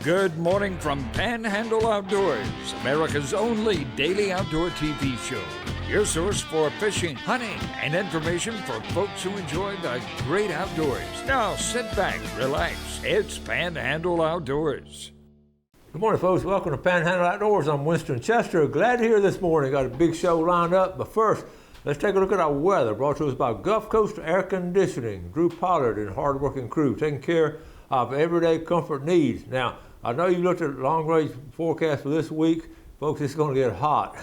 Good morning from Panhandle Outdoors, America's only daily outdoor TV show. Your source for fishing, hunting, and information for folks who enjoy the great outdoors. Now sit back, relax. It's Panhandle Outdoors. Good morning, folks. Welcome to Panhandle Outdoors. I'm Winston Chester. Glad to hear this morning. Got a big show lined up, but first, let's take a look at our weather. Brought to us by Gulf Coast Air Conditioning. Drew Pollard and hard-working crew taking care of everyday comfort needs. Now, I know you looked at the long-range forecast for this week. Folks, it's going to get hot.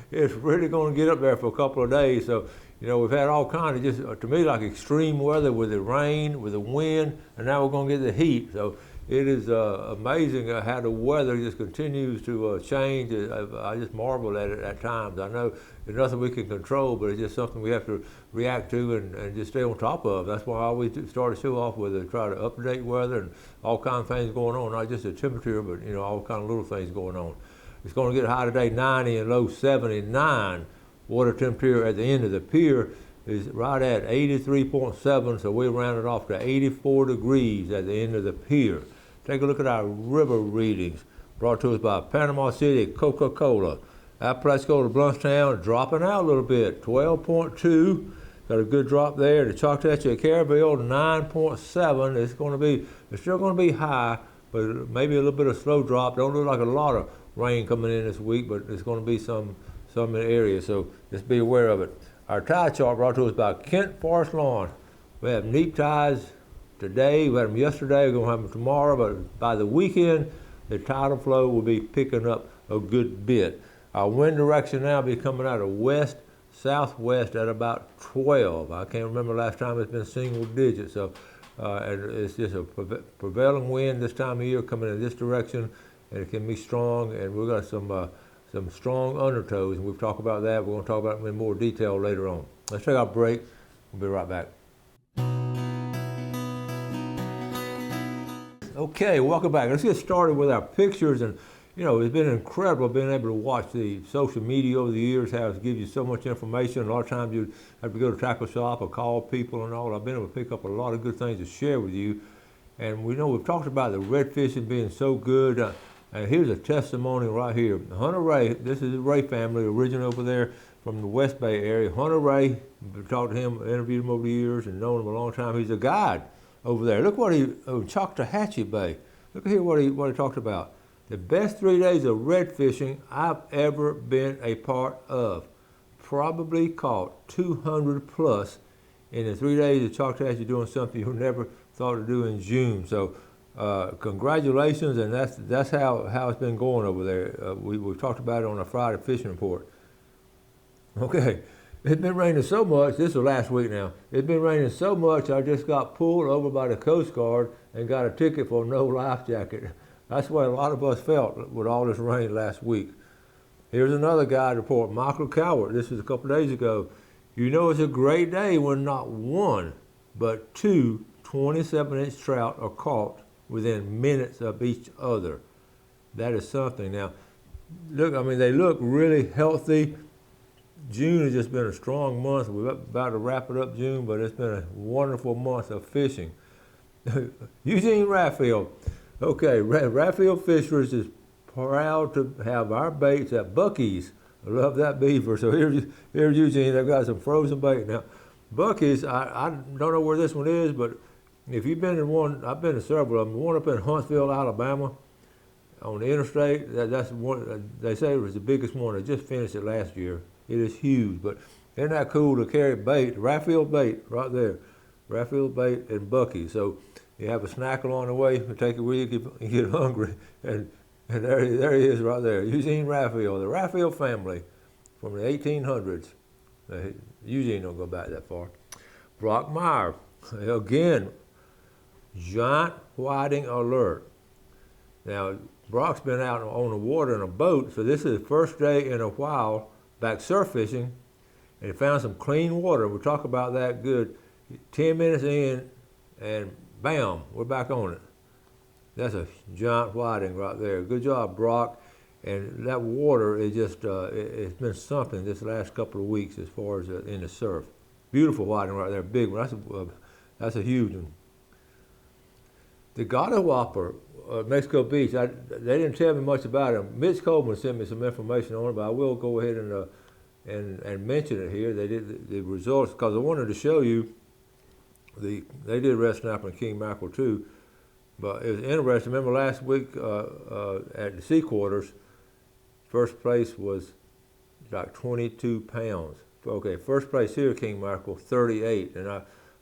It's really going to get up there for a couple of days. So, you know, we've had all kinds of just, to me, like extreme weather with the rain, with the wind, and now we're going to get the heat. So it is amazing how the weather just continues to change. I just marvel at it at times. I know there's nothing we can control, but it's just something we have to react to and just stay on top of. That's why I always start the show off with try to update weather and all kinds of things going on, not just the temperature, but, you know, all kinds of little things going on. It's going to get high today, 90 and low 79. Water temperature at the end of the pier is right at 83.7, so we rounded off to 84 degrees at the end of the pier. Take a look at our river readings, brought to us by Panama City Coca-Cola. Apalachicola to Bluntstown dropping out a little bit, 12.2. Got a good drop there. The Choctaw at Caryville, 9.7. It's still going to be high, but maybe a little bit of slow drop. Don't look like a lot of rain coming in this week, but it's going to be some in the area, so just be aware of it. Our tide chart brought to us by Kent Forest Lawn. We have neap tides today. We had them yesterday. We're going to have them tomorrow, but by the weekend, the tidal flow will be picking up a good bit. Our wind direction now will be coming out of west, southwest at about 12. I can't remember the last time it's been single digits, so and it's just a prevailing wind this time of year coming in this direction, and it can be strong, and we've got some strong undertows, and we've talked about that. We're going to talk about them in more detail later on. Let's take our break. We'll be right back. Okay, welcome back. Let's get started with our pictures. And, you know, it's been incredible being able to watch the social media over the years, how it gives you so much information. A lot of times you have to go to tackle shop or call people and all. I've been able to pick up a lot of good things to share with you. And we know we've talked about the red fishing being so good. And here's a testimony right here. Hunter Ray, this is the Ray family, originally over there from the West Bay area. Hunter Ray, we've talked to him, interviewed him over the years and known him a long time. He's a guide over there. Look what Choctaw Bay. Look here what he talked about. The best 3 days of red fishing I've ever been a part of. Probably caught 200 plus in the 3 days of Choctaw. You're doing something you never thought to do in June. So congratulations, and that's how it's been going over there. We've talked about it on a Friday fishing report. Okay, it's been raining so much, this is last week now, it's been raining so much I just got pulled over by the Coast Guard and got a ticket for no life jacket. That's what a lot of us felt with all this rain last week. Here's another guide report, Michael Cowart. This is a couple days ago. You know it's a great day when not one, but two 27-inch trout are caught within minutes of each other. That is something. Now, look, I mean, they look really healthy. June has just been a strong month. We're about to wrap it up June, but it's been a wonderful month of fishing. Eugene Raphael. Okay, Raphael Fisheries is proud to have our baits at Buc-ee's. I love that beaver. So here's Eugene. They've got some frozen bait. Now, Buc-ee's, I don't know where this one is, but if you've been in one, I've been to several of them. One up in Huntsville, Alabama, on the interstate. That's one. They say it was the biggest one. They just finished it last year. It is huge, but isn't that cool to carry bait? Raphael bait right there. Raphael bait and Buc-ee's. So you have a snack along the way. You take it with you, you get hungry, and there he is right there. Eugene Raphael, the Raphael family from the 1800s. Eugene don't go back that far. Brock Meyer, again. Giant whiting alert. Now, Brock's been out on the water in a boat, so this is the first day in a while back surf fishing, and he found some clean water. We'll talk about that good. 10 minutes in, and bam, we're back on it. That's a giant whiting right there. Good job, Brock. And that water is just, it's been something this last couple of weeks as far as in the surf. Beautiful whiting right there, big one. That's a huge one. The Gottewopper Mexico Beach. They didn't tell me much about it. Mitch Coleman sent me some information on it, but I will go ahead and mention it here. They did the results because I wanted to show you they did red snapper and king mackerel too. But it was interesting. Remember last week at the sea quarters, first place was like 22 pounds. Okay, first place here, king mackerel, 38. And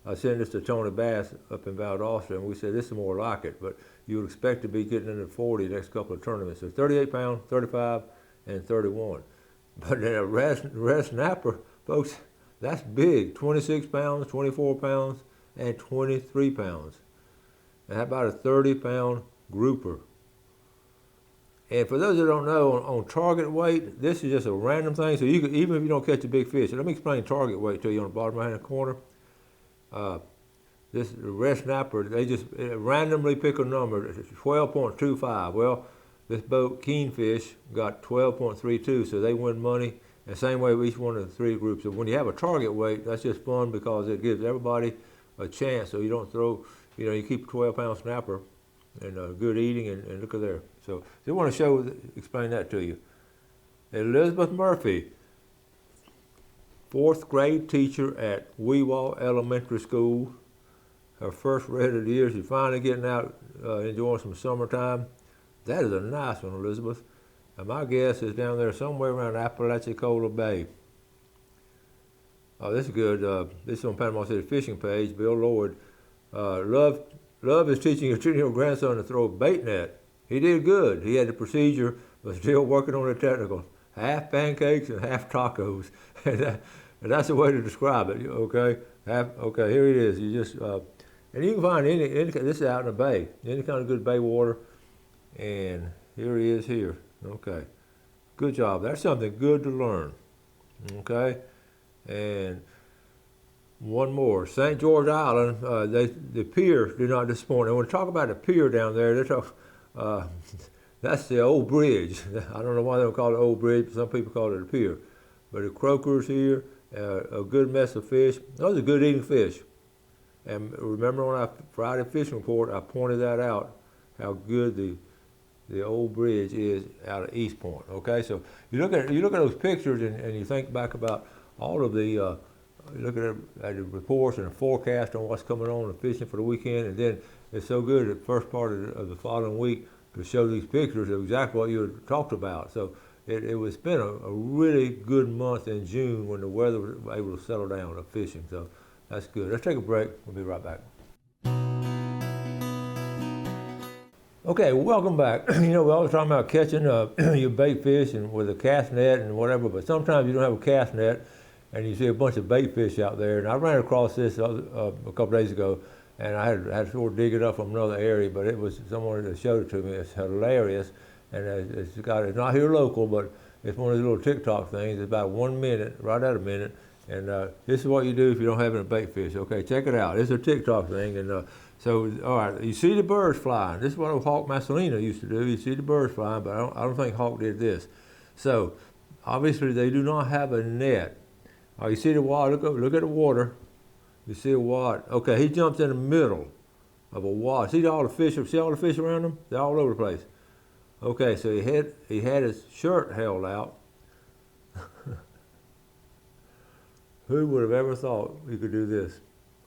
I sent this to Tony Bass up in Valdosta, and we said this is more like it, but you would expect to be getting into 40 next couple of tournaments. So 38 pounds, 35, and 31. But then a red snapper, folks, that's big. 26 pounds, 24 pounds, and 23 pounds. And how about a 30-pound grouper? And for those that don't know, on target weight, this is just a random thing. So you can, even if you don't catch a big fish, let me explain target weight to you on the bottom right-hand corner. This red snapper, they just randomly pick a number, 12.25. Well, this boat, Keenfish, got 12.32, so they win money. And same way with each one of the three groups. So when you have a target weight, that's just fun because it gives everybody a chance. So you don't throw, you keep a 12-pound snapper and good eating, and look at there. So I want to explain that to you. Elizabeth Murphy, 4th grade teacher at Weewaw Elementary School. Her first red of the year. She's finally getting out, enjoying some summertime. That is a nice one, Elizabeth. And my guess is down there somewhere around Apalachicola Bay. Oh, this is good. This is on Panama City Fishing page. Bill Lloyd. Love is teaching your 10-year-old grandson to throw a bait net. He did good. He had the procedure, but still working on the technical. Half pancakes and half tacos. And that's the way to describe it, okay? Okay, here it is. You just, and you can find any, this is out in the bay, any kind of good bay water. And here he is here, okay. Good job. That's something good to learn, okay? And one more, St. George Island, the pier did not disappoint. And when we talk about the pier down there, they talk, that's the old bridge. I don't know why they don't call it old bridge, but some people call it a pier. But the croakers here, a good mess of fish. Those are good eating fish. And remember on our Friday fishing report, I pointed that out, how good the old bridge is out of East Point. Okay, so you look at those pictures and you think back about all of the you look at the reports and the forecast on what's coming on and fishing for the weekend, and then it's so good at the first part of the following week to show these pictures of exactly what you had talked about. So it's been a really good month in June when the weather was able to settle down of fishing. So that's good. Let's take a break. We'll be right back. Okay, welcome back. We always talking about catching your bait fish and with a cast net and whatever, but sometimes you don't have a cast net and you see a bunch of bait fish out there. And I ran across this a couple days ago, and I had to sort of dig it up from another area, but it was someone that showed it to me. It's hilarious, and it's not here local, but it's one of these little TikTok things. It's about 1 minute, right at a minute, and this is what you do if you don't have any bait fish. Okay, check it out. It's a TikTok thing, and so all right, you see the birds flying. This is what Hawk Massolina used to do. You see the birds flying, but I don't think Hawk did this. So obviously they do not have a net. Oh, you see the water? Look at the water. You see a wad. Okay, he jumps in the middle of a wad. See all the fish? See all the fish around him? They're all over the place. Okay, so he had his shirt held out. Who would have ever thought you could do this?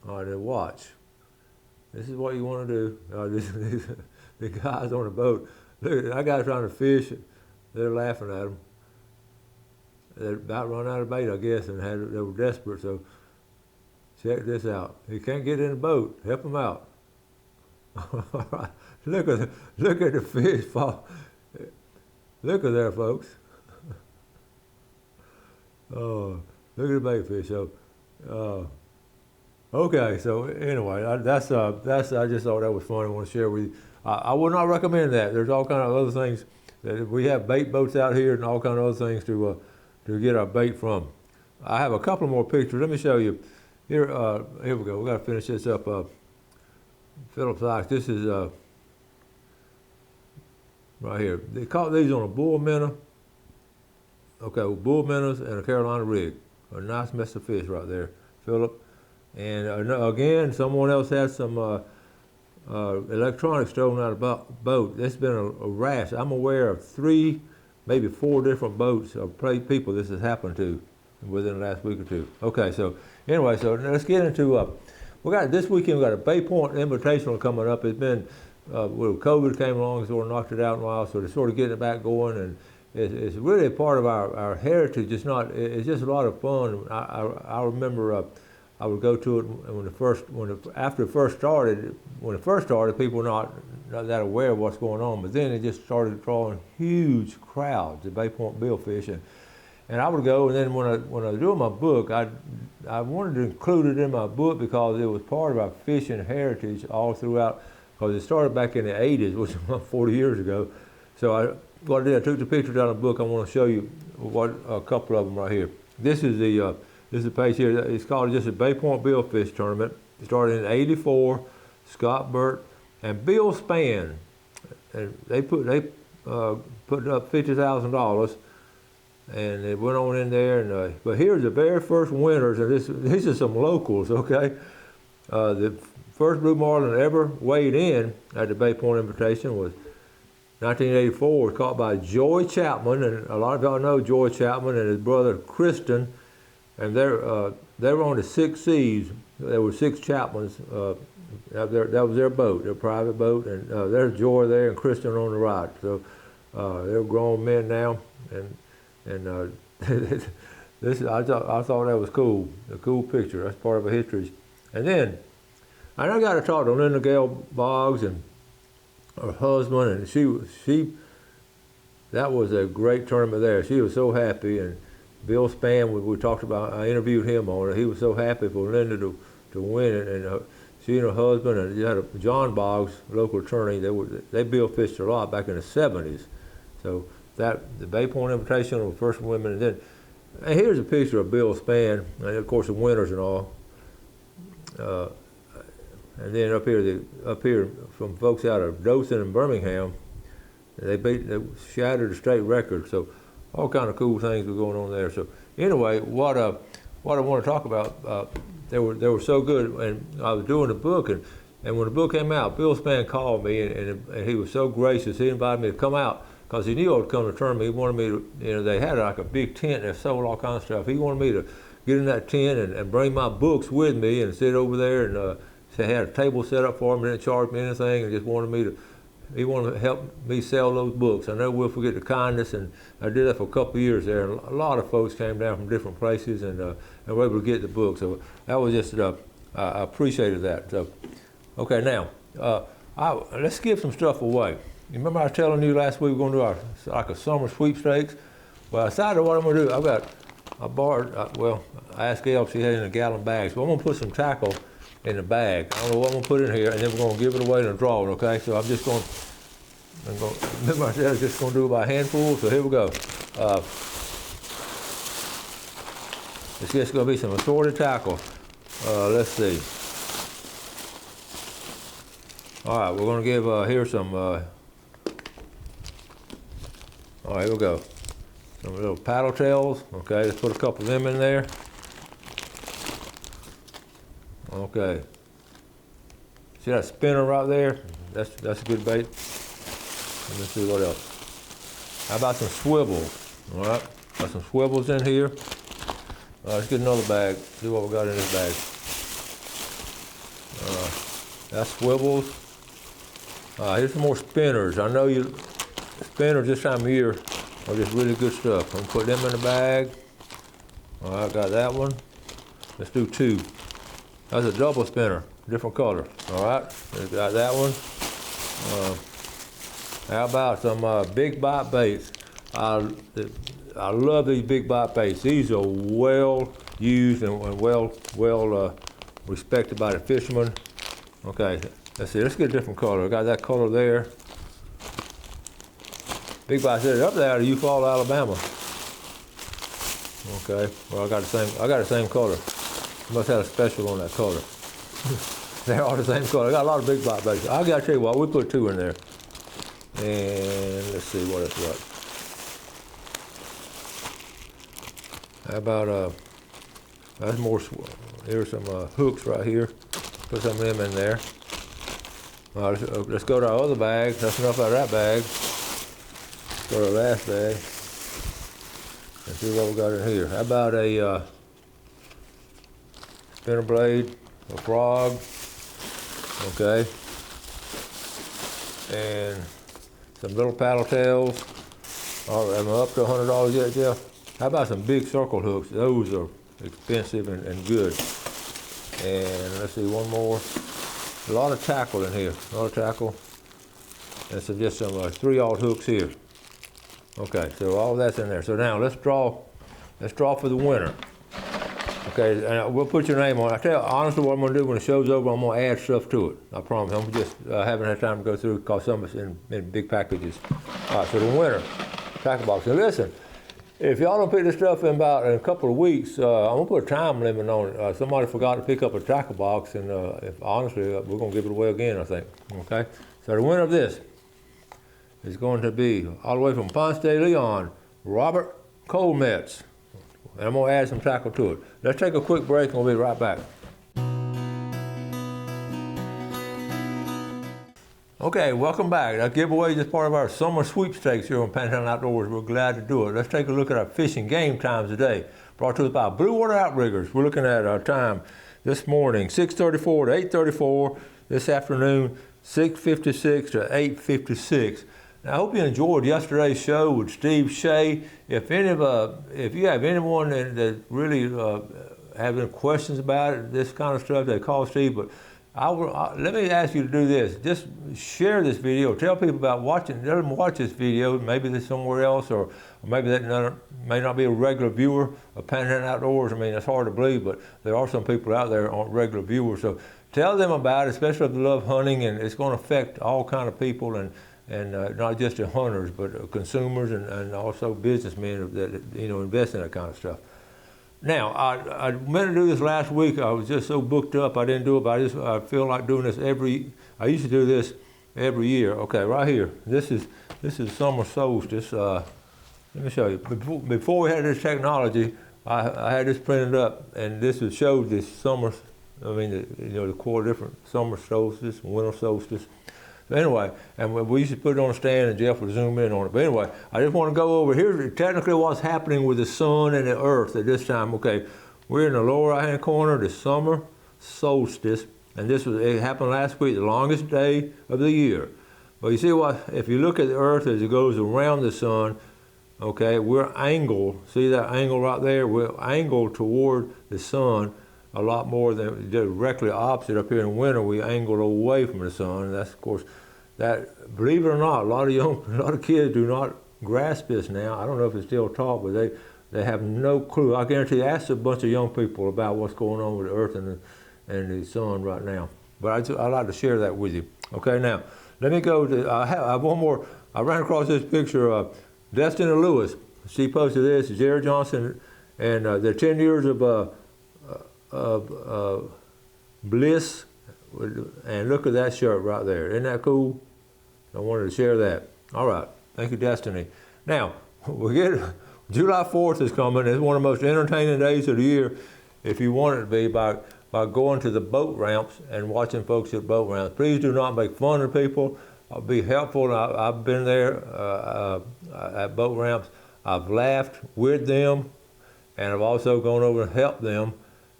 All right, then watch. This is what you want to do. The guys on the boat, look, that guy's trying to fish. They're laughing at him. They're about run out of bait, I guess, and they were desperate. So check this out. He can't get in the boat. Help him out. All right. Look at the fish fall. Look at there, folks. Oh, look at the bait fish. So, okay. So anyway, I just thought that was funny. I want to share with you. I would not recommend that. There's all kind of other things that we have bait boats out here and all kind of other things to get our bait from. I have a couple more pictures. Let me show you. Here we go. We got to finish this up. Philip Sykes. This is right here. They caught these on a bull minnow. Okay, with bull minnows and a Carolina rig. A nice mess of fish right there, Philip. And again, someone else had some electronics stolen out of boat. There's been a rash. I'm aware of 3, maybe 4 different boats of people this has happened to within the last week or two. Okay, so anyway, so let's get into, this weekend we got a Bay Point Invitational coming up. It's been, well, COVID came along, sort of knocked it out in a while, so they're sort of getting it back going, and it's really a part of our heritage. It's just a lot of fun. I remember I would go to it after it first started. When it first started, people were not that aware of what's going on, but then it just started drawing huge crowds at Bay Point billfish, and I would go. And then when I was doing my book, I wanted to include it in my book because it was part of our fishing heritage all throughout. Because it started back in the '80s, which was about 40 years ago. So what I did, I took the pictures out of the book. I want to show you a couple of them right here. This is the page here. It's called just a Bay Point Billfish Tournament. It started in '84. Scott Burt and Bill Spann, and they put up $50,000, and it went on in there. And but here's the very first winners, and these are some locals. Okay, the first blue marlin that ever weighed in at the Bay Point Invitation was 1984. Was caught by Joy Chapman, and a lot of y'all know Joy Chapman and his brother Kristen. And they were on the 6 Seas. There were 6 Chapmans. That was their boat, their private boat. And there's Joy there and Kristen on the right. So they're grown men now. And I thought that was cool. A cool picture. That's part of a history. And then I got to talk to Linda Gale Boggs and her husband, and she that was a great tournament there. She was so happy. And Bill Spann, we talked about, I interviewed him on it. He was so happy for Linda to win it. And she and her husband, and you had John Boggs, local attorney, they billfished a lot back in the '70s. So the Bay Point Invitational was first women. And here's a picture of Bill Spann, and of course the winners and all. And then up here from folks out of Dothan and Birmingham, they shattered the state record. So all kind of cool things were going on there. So anyway, what I want to talk about, they were so good. And I was doing the book, and when the book came out, Bill Spann called me, and he was so gracious. He invited me to come out because he knew I would come to the tournament. He wanted me to, they had like a big tent that sold all kinds of stuff. He wanted me to get in that tent and bring my books with me and sit over there, and they had a table set up for him, didn't charge me anything, and just he wanted to help me sell those books. I never will forget the kindness, and I did that for a couple of years there. And a lot of folks came down from different places and were able to get the book. So that was just, I appreciated that. So, okay, now, let's give some stuff away. You remember I was telling you last week we're going to do like a summer sweepstakes? Well, I decided what I'm going to do. I asked Gail if she had it in a gallon bag. So I'm going to put some tackle in the bag. I don't know what I'm going to put in here, and then we're going to give it away in a drawing, okay? So I'm remember I said I was just going to do it by handful, so here we go. It's just going to be some assorted tackle. Let's see. All right, we're going to give here some, all right, here we go. Some little paddle tails, okay? Let's put a couple of them in there. Okay. See that spinner right there? That's a good bait. Let me see what else. How about some swivels? All right, got some swivels in here. Let's get another bag. See what we got in this bag. That's swivels. Here's some more spinners. I know spinners this time of year are just really good stuff. I'm gonna put them in the bag. All right, got that one. Let's do 2. That's a double spinner, different color. All right, got that one. How about some big bite baits? I love these big bite baits. These are well used and well respected by the fishermen. Okay, let's see. Let's get a different color. I got that color there. Big bite says up there out of Eufaula, Alabama. Okay, well I got the same color. Must have a special on that color. They're all the same color. I got a lot of big bite baits. I gotta tell you what, we put 2 in there. And let's see what it's what. How about that's more. Here's some hooks right here. Put some of them in there. All right, let's go to our other bag. That's enough out of that bag. Go to our last bag. Let's see what we got in here. How about a spinner blade, a frog, okay, and some little paddle tails. All right, am I up to $100 yet, Jeff? How about some big circle hooks? Those are expensive and good. And let's see, one more. A lot of tackle in here, a lot of tackle. And some just some 3/0 hooks here. Okay, so all that's in there. So now let's draw for the winner. Okay, and we'll put your name on it. I tell you, honestly, what I'm gonna do when the show's over, I'm gonna add stuff to it. I promise. I'm just haven't had time to go through because some of it's in big packages. All right, so the winner, tackle box. Now listen, if y'all don't pick this stuff in about a couple of weeks, I'm gonna put a time limit on it. Somebody forgot to pick up a tackle box, and if honestly, we're gonna give it away again, I think. Okay, so the winner of this is going to be all the way from Ponce de Leon, Robert Colmetz. And I'm gonna add some tackle to it. Let's take a quick break and we'll be right back. Okay, welcome back. Our giveaway is part of our summer sweepstakes here on Panhandle Outdoors. We're glad to do it. Let's take a look at our fishing game times today. Brought to us by Blue Water Outriggers. We're looking at our time this morning, 6:34 to 8:34. This afternoon, 6:56 to 8:56. Now, I hope you enjoyed yesterday's show with Steve Shea. If you have anyone that really have any questions about it, this kind of stuff, they call Steve. But let me ask you to do this. Just share this video. Tell people about watching. Let them watch this video. Maybe they're somewhere else, or maybe they may not be a regular viewer of Panhandle Outdoors. I mean, it's hard to believe, but there are some people out there who aren't regular viewers. So tell them about it, especially if they love hunting, and it's going to affect all kind of people, and not just the hunters, but consumers and also businessmen that invest in that kind of stuff. Now, I meant to do this last week. I was just so booked up, I didn't do it. But I feel like doing this I used to do this every year. Okay, right here. This is summer solstice. Let me show you. Before we had this technology, I had this printed up, and this showed this summer. I mean, the 4 different summer solstice, winter solstice. Anyway, and we used to put it on a stand and Jeff would zoom in on it. But anyway, I just want to go over here technically what's happening with the sun and the earth at this time. Okay, we're in the lower right-hand corner, the summer solstice, and it happened last week, the longest day of the year. But you see what, if you look at the earth as it goes around the sun, okay, we're angled, see that angle right there? We're angled toward the sun a lot more than directly opposite. Up here in winter, we angled away from the sun, and that's, of course, that, believe it or not, a lot of kids do not grasp this now. I don't know if it's still taught, but they have no clue. I guarantee you, ask a bunch of young people about what's going on with the earth and the sun right now. But I'd like to share that with you. Okay, now, let me go to, I have one more. I ran across this picture of Destiny Lewis. She posted this, Jerry Johnson, and the 10 years of bliss, and look at that shirt right there. Isn't that cool? I wanted to share that. All right, thank you, Destiny. Now, July 4th is coming. It's one of the most entertaining days of the year, if you want it to be, by going to the boat ramps and watching folks at boat ramps. Please do not make fun of people. Be helpful. I've been there at boat ramps. I've laughed with them, and I've also gone over and helped them.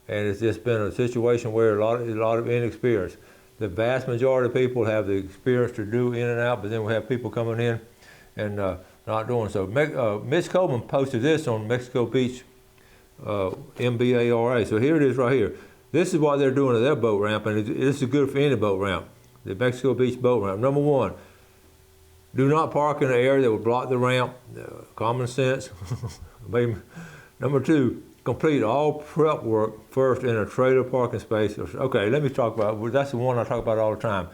And it's just been a situation where a lot of inexperience. The vast majority of people have the experience to do in and out, but then we have people coming in and not doing so. Mitch Coleman posted this on Mexico Beach MBARA. So here it is right here. This is what they're doing at their boat ramp, and this is good for any boat ramp, the Mexico Beach boat ramp. Number 1, do not park in an area that would block the ramp. Common sense. Number 2, complete all prep work first in a trailer parking space. Okay, let me talk about, that's the one I talk about all the time.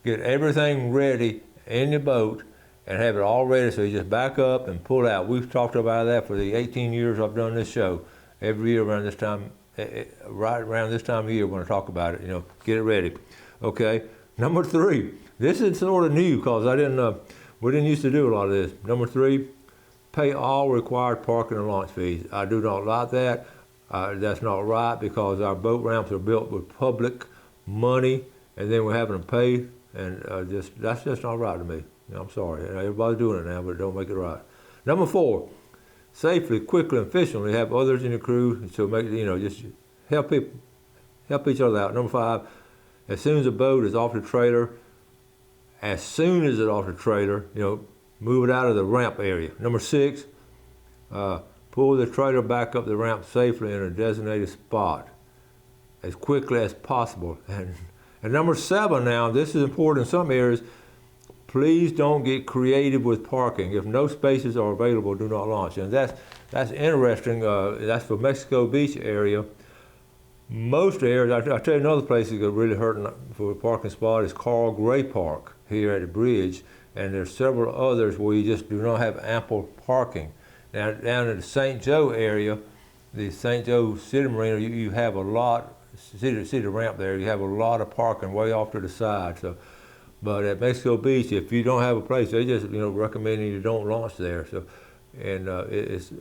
Get everything ready in your boat and have it all ready so you just back up and pull out. We've talked about that for the 18 years I've done this show. Every year around this time, right around this time of year when I talk about it, get it ready. Okay, number 3, this is sort of new because we didn't used to do a lot of this. Number 3, pay all required parking and launch fees. I do not like that. That's not right because our boat ramps are built with public money, and then we're having to pay And that's just not right to me. I'm sorry. Everybody's doing it now, but it don't make it right. Number 4, safely, quickly, and efficiently have others in the crew to make, just help each other out. Number 5, as soon as the boat is off the trailer, move it out of the ramp area. Number 6, pull the trailer back up the ramp safely in a designated spot as quickly as possible. And number 7 now, this is important in some areas, please don't get creative with parking. If no spaces are available, do not launch. And that's interesting. That's for Mexico Beach area. Most areas, I'll tell you another place that got really hurting for a parking spot is Carl Gray Park here at the bridge. And there's several others where you just do not have ample parking. Now down in the St. Joe area, the St. Joe City Marina, you have a lot, see the ramp there, you have a lot of parking way off to the side. So, but at Mexico Beach, if you don't have a place, they just recommending you don't launch there. So, and it's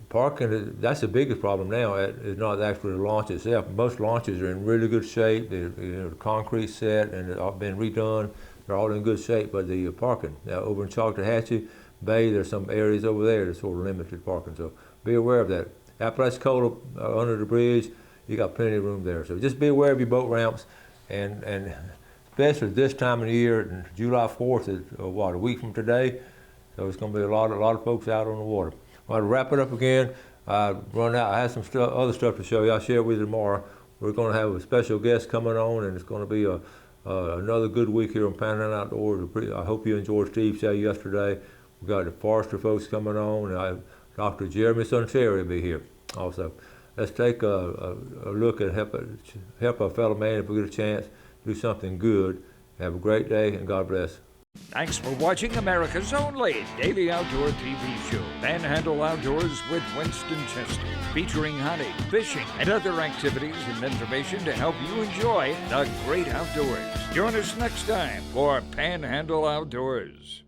parking. That's the biggest problem now. It's not actually the launch itself. Most launches are in really good shape. The concrete set and it's all been redone. They're all in good shape. But the parking now over in Choctawhatchee Bay, there's some areas over there that's sort of limited parking. So be aware of that. Apalachicola under the bridge, you got plenty of room there. So just be aware of your boat ramps, and especially this time of the year. And July 4th is a week from today. So it's going to be a lot of folks out on the water. I'll wrap it up again. Run out. I have some other stuff to show you. I'll share with you tomorrow. We're going to have a special guest coming on, and it's going to be another good week here on Panhandle Outdoors. I hope you enjoyed Steve's show yesterday. We got the Forester folks coming on. And Dr. Jeremy Sunteri will be here also. Let's take a look and help our fellow man if we get a chance. Do something good. Have a great day, and God bless. Thanks for watching America's only daily outdoor TV show, Panhandle Outdoors with Winston Chester, featuring hunting, fishing, and other activities and information to help you enjoy the great outdoors. Join us next time for Panhandle Outdoors.